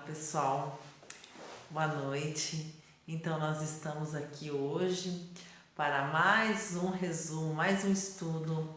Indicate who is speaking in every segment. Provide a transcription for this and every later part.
Speaker 1: pessoal, boa noite. Então nós estamos aqui hoje para mais um resumo, mais um estudo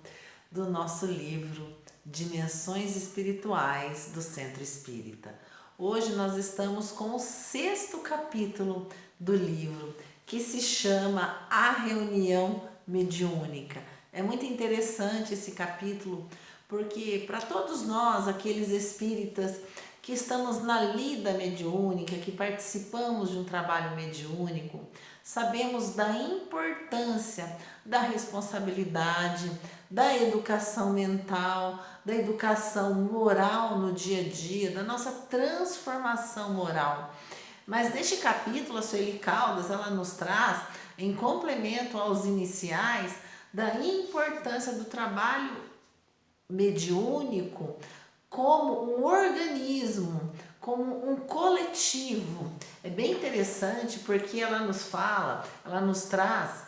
Speaker 1: do nosso livro Dimensões Espirituais do Centro Espírita. Hoje nós estamos com o 6º capítulo do livro, que se chama A Reunião Mediúnica. É muito interessante esse capítulo, porque para todos nós, aqueles espíritas que estamos na lida mediúnica, que participamos de um trabalho mediúnico, sabemos da importância da responsabilidade, da educação mental, da educação moral no dia a dia, da nossa transformação moral. Mas neste capítulo, a Sueli Caldas, ela nos traz, em complemento aos iniciais, da importância do trabalho mediúnico como um organismo, como um coletivo. É bem interessante porque ela nos fala, ela nos traz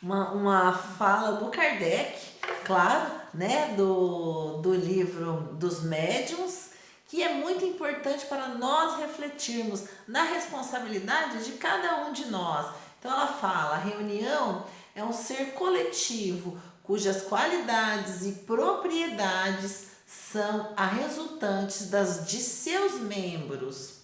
Speaker 1: uma fala do Kardec, claro, né, do livro dos médiuns, que é muito importante para nós refletirmos na responsabilidade de cada um de nós. Então ela fala, a reunião é um ser coletivo, cujas qualidades e propriedades são a resultantes de seus membros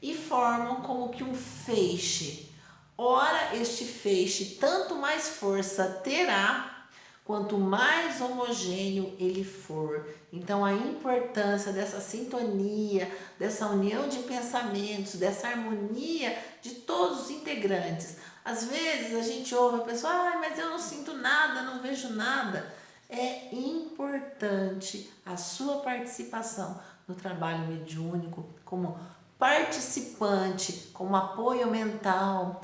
Speaker 1: e formam como que um feixe. Ora, este feixe tanto mais força terá, quanto mais homogêneo ele for. Então, a importância dessa sintonia, dessa união de pensamentos, dessa harmonia de todos os integrantes. Às vezes a gente ouve a pessoa, mas eu não sinto nada, não vejo nada. É importante a sua participação no trabalho mediúnico como participante, como apoio mental,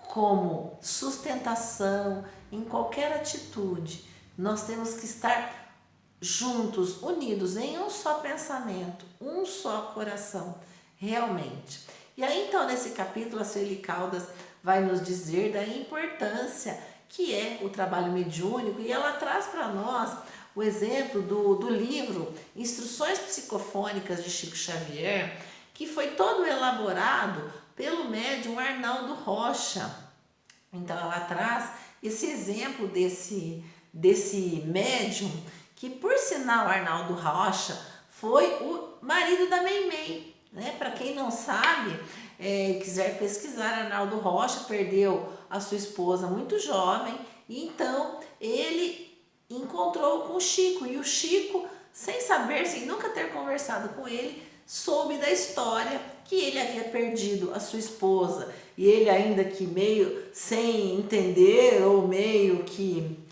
Speaker 1: como sustentação em qualquer atitude. Nós temos que estar juntos, unidos em um só pensamento, um só coração, realmente. E aí então nesse capítulo a Sueli Caldas vai nos dizer da importância que é o trabalho mediúnico, e ela traz para nós o exemplo do livro Instruções Psicofônicas de Chico Xavier, que foi todo elaborado pelo médium Arnaldo Rocha. Então ela traz esse exemplo desse médium, que por sinal Arnaldo Rocha foi o marido da Meimei, né? Para quem não sabe, quiser pesquisar, Arnaldo Rocha perdeu a sua esposa muito jovem, e então ele encontrou com o Chico, e o Chico, sem saber, sem nunca ter conversado com ele, soube da história que ele havia perdido a sua esposa, e ele ainda que meio sem entender ou meio que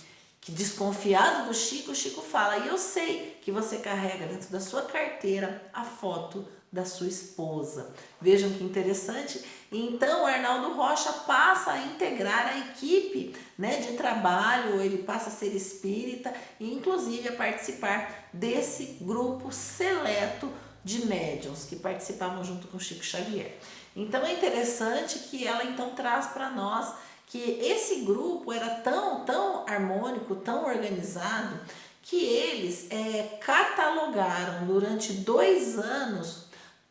Speaker 1: desconfiado do Chico, o Chico fala, e eu sei que você carrega dentro da sua carteira a foto da sua esposa. Vejam que interessante. Então o Arnaldo Rocha passa a integrar a equipe, né, de trabalho, ele passa a ser espírita e inclusive a participar desse grupo seleto de médiuns que participavam junto com Chico Xavier. Então é interessante que ela então traz para nós que esse grupo era tão harmônico, tão organizado, que eles catalogaram durante 2 anos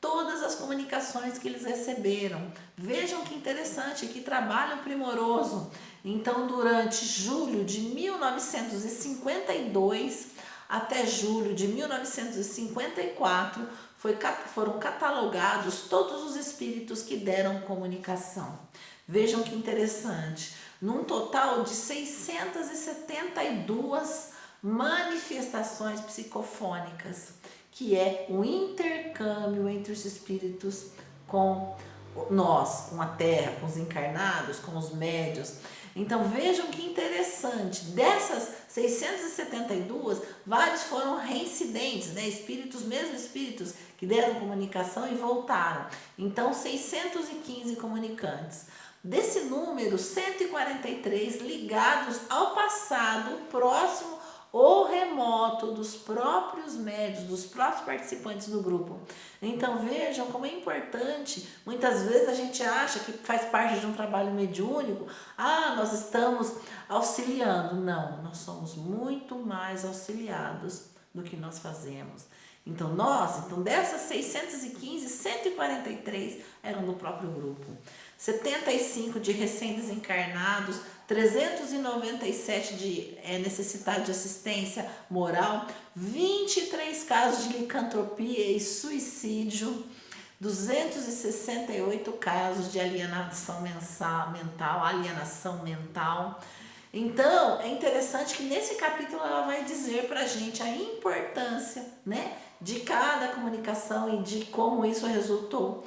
Speaker 1: todas as comunicações que eles receberam. Vejam que interessante, que trabalho primoroso. Então, durante julho de 1952 até julho de 1954, foram catalogados todos os espíritos que deram comunicação. Vejam que interessante, num total de 672 manifestações psicofônicas, que é o intercâmbio entre os espíritos com nós, com a Terra, com os encarnados, com os médiuns. Então vejam que interessante, dessas 672, vários foram reincidentes, né? Mesmos espíritos que deram comunicação e voltaram. Então 615 comunicantes. Desse número, 143 ligados ao passado próximo ou remoto dos próprios médiuns, dos próprios participantes do grupo. Então vejam como é importante, muitas vezes a gente acha que faz parte de um trabalho mediúnico, nós estamos auxiliando. Não, nós somos muito mais auxiliados do que nós fazemos. Então dessas 615, 143 eram do próprio grupo. 75 de recém-desencarnados, 397 de necessidade de assistência moral, 23 casos de licantropia e suicídio, 268 casos de alienação mental. Então, é interessante que nesse capítulo ela vai dizer pra gente a importância, né, de cada comunicação e de como isso resultou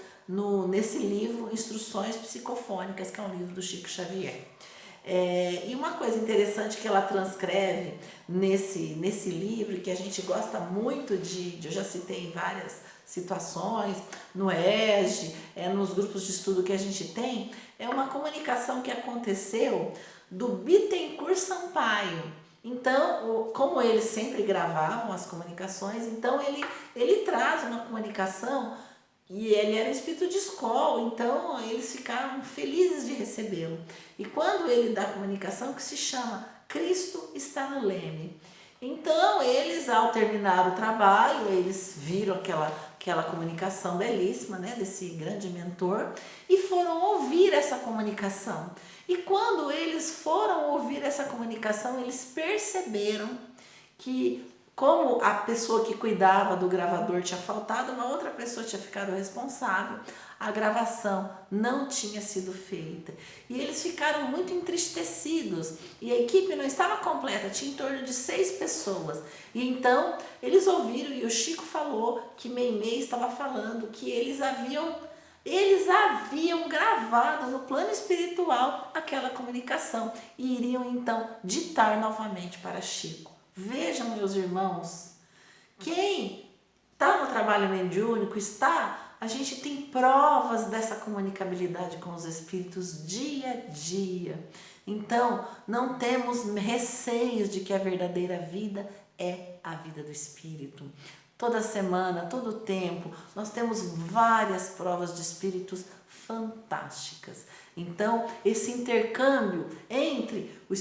Speaker 1: nesse livro, Instruções Psicofônicas, que é um livro do Chico Xavier. E uma coisa interessante que ela transcreve nesse livro, que a gente gosta muito eu já citei em várias situações, no ESG, nos grupos de estudo que a gente tem, é uma comunicação que aconteceu do Bittencourt Sampaio. Então, como eles sempre gravavam as comunicações, então ele traz uma comunicação. E ele era um espírito de escola, então eles ficaram felizes de recebê-lo. E quando ele dá a comunicação, que se chama Cristo está no leme. Então eles, ao terminar o trabalho, eles viram aquela comunicação belíssima, né, desse grande mentor, e foram ouvir essa comunicação. E quando eles foram ouvir essa comunicação, eles perceberam que, como a pessoa que cuidava do gravador tinha faltado, uma outra pessoa tinha ficado responsável, a gravação não tinha sido feita. E eles ficaram muito entristecidos. E a equipe não estava completa, tinha em torno de 6 pessoas. E então eles ouviram, e o Chico falou que Meimei estava falando que eles haviam gravado no plano espiritual aquela comunicação e iriam então ditar novamente para Chico. Vejam, meus irmãos, quem está no trabalho mediúnico a gente tem provas dessa comunicabilidade com os espíritos dia a dia. Então, não temos receios de que a verdadeira vida é a vida do espírito. Toda semana, todo tempo, nós temos várias provas de espíritos fantásticas. Então, esse intercâmbio entre o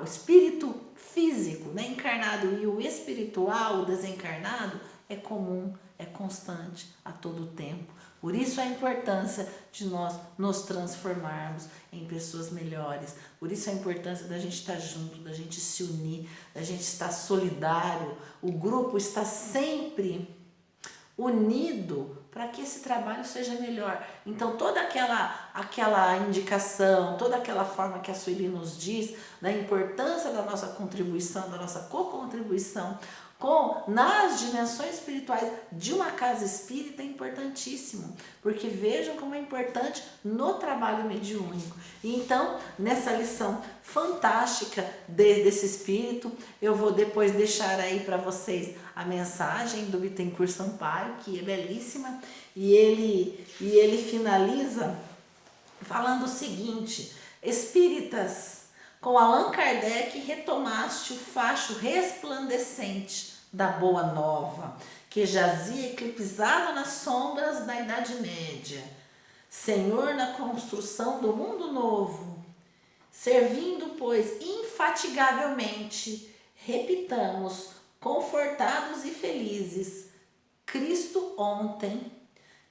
Speaker 1: espírito físico, né, encarnado, e o espiritual, o desencarnado, é comum, é constante a todo tempo. Por isso a importância de nós nos transformarmos em pessoas melhores. Por isso a importância da gente estar junto, da gente se unir, da gente estar solidário. O grupo está sempre unido para que esse trabalho seja melhor. Então toda aquela indicação, toda aquela forma que a Sueli nos diz da importância da nossa contribuição, da nossa co-contribuição nas dimensões espirituais de uma casa espírita é importantíssimo, porque vejam como é importante no trabalho mediúnico. E então, nessa lição fantástica desse espírito, eu vou depois deixar aí para vocês a mensagem do Bittencourt Sampaio, que é belíssima, e ele finaliza falando o seguinte: espíritas, com Allan Kardec retomaste o facho resplandecente da Boa Nova, que jazia eclipsado nas sombras da Idade Média. Senhor na construção do mundo novo, servindo, pois, infatigavelmente, repitamos, confortados e felizes, Cristo ontem,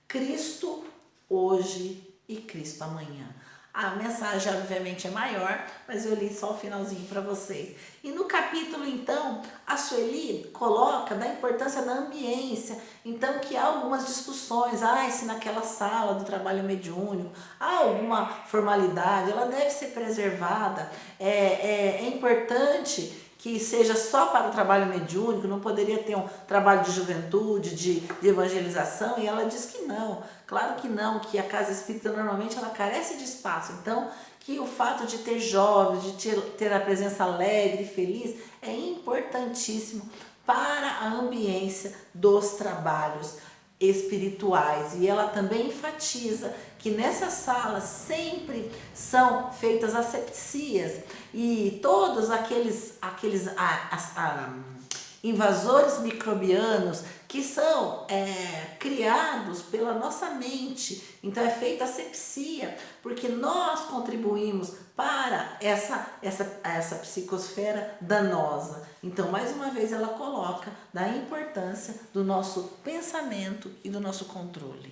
Speaker 1: Cristo hoje e Cristo amanhã. A mensagem, obviamente, é maior, mas eu li só o finalzinho para vocês. E no capítulo, então, a Sueli coloca da importância da ambiência. Então, que há algumas discussões. Se naquela sala do trabalho mediúnico há alguma formalidade, ela deve ser preservada. É importante que seja só para o trabalho mediúnico, não poderia ter um trabalho de juventude, de evangelização, e ela diz que não, claro que não, que a casa espírita normalmente ela carece de espaço, então que o fato de ter jovens, de ter a presença alegre e feliz é importantíssimo para a ambiência dos trabalhos espirituais. E ela também enfatiza que nessas salas sempre são feitas asepsias e todos aqueles invasores microbianos que são criados pela nossa mente. Então é feita asepsia, porque nós contribuímos para essa psicosfera danosa. Então, mais uma vez, ela coloca da importância do nosso pensamento e do nosso controle.